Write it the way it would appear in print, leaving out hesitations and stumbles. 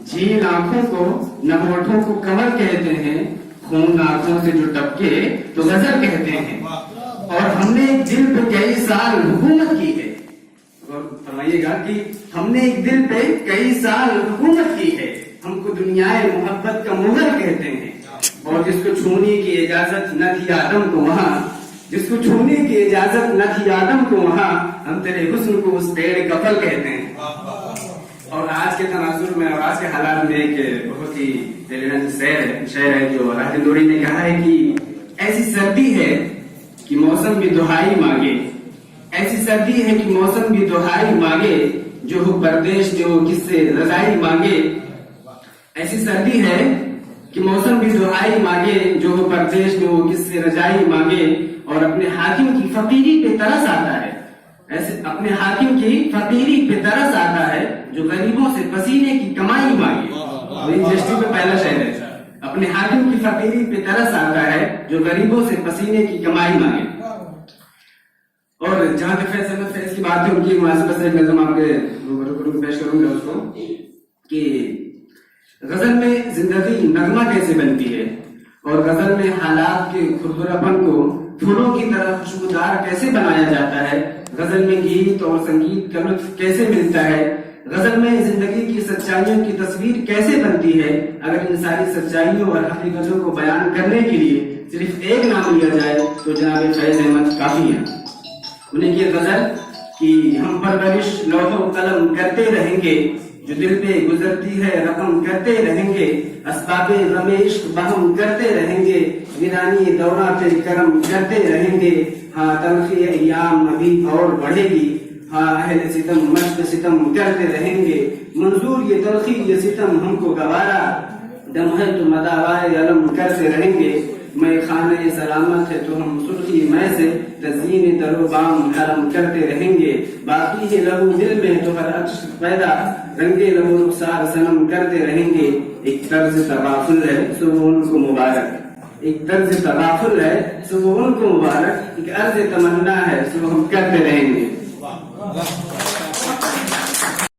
झील आंखों को न होठों को कमर कहते हैं, खून आंखों से जो टपके तो गजल कहते हैं। और हमने एक दिल पे कई साल हुकूमत की है, और फरमाइएगा कि हमने एक दिल पे कई साल हुकूमत की है, हमको दुनियाए मोहब्बत का मुगल कहते हैं। और जिसको छूने की इजाजत न थी आदम को वहाँ, जिसको छूने की इजाजत न थी आदम को वहाँ, हम तेरे हुस्न को उस पेड़ कफल कहते हैं। और आज के तनाजुर में और आज के हालात में एक बहुत ही दिलरंज शेर है जो राहत नूरी ने कहा है कि ऐसी सर्दी है कि मौसम भी दुहाई मांगे, ऐसी सर्दी है कि मौसम भी दुहाई मांगे, जो हो परदेश में वो किससे रजाई मांगे। ऐसी सर्दी है कि मौसम भी दुहाई मांगे, जो हो परदेश में वो किससे रजाई मांगे। और अपने हाकिम की फकीरी पे तरस आता है, ऐसे अपने हाकिम की फकीरी पे तरस आता है, जो गरीबों से पसीने की कमाई मांगे। इंडस्ट्री पे पहला शेर है, अपने हाकिम की फकीरी पे तरस आता है, जो गरीबों से पसीने की कमाई मांगे। और जहां तक फैज की बात है, उनकी मुनासिबत से नज़म आपके रूबरू पेश करूंगा उसको कि गजल में जिंदगी नगमा कैसे बनती है, और गजल में हालात के खुरदरापन को फूलों की तरह खुशबूदार कैसे बनाया जाता है, गजल में गीत और संगीत का लुत्फ कैसे मिलता है, गजल में जिंदगी की सच्चाइयों की तस्वीर कैसे बनती है। अगर इन सारी सच्चाइयों और हकीकतों को बयान करने के लिए सिर्फ एक नाम लिया जाए तो जनाब फैज अहमद काफी है। उन्हें ये गजल कि हम परवरिश लौहो कलम करते रहेंगे, जो दिल पे गुजरती है रकम करते रहेंगे, असबाबे गमे इश्क बहम करते रहेंगे, वीरानी दौरा पे करम करते रहेंगे। हाँ तलखी अय्याम अभी और बढ़ेगी, हाँ अहले सितम मश्क सितम करते रहेंगे, मंजूर ये तलखी ये सितम हमको गवारा, दम है तो मदावाए अलम करते रहेंगे। मैं खाने सलामत है तो हम सुर्खी मैं से तज़ीन दरोबाम हरम करते रहेंगे, बाकी है लहू दिल में तो हर अक्ष पैदा, रंगे लहू रुखसार सनम करते रहेंगे। एक तर्ज तबाफुल है सो उनको मुबारक, एक तर्ज तबाफुल है सो उनको मुबारक, एक अर्ज तमन्ना है सो हम करते रहेंगे।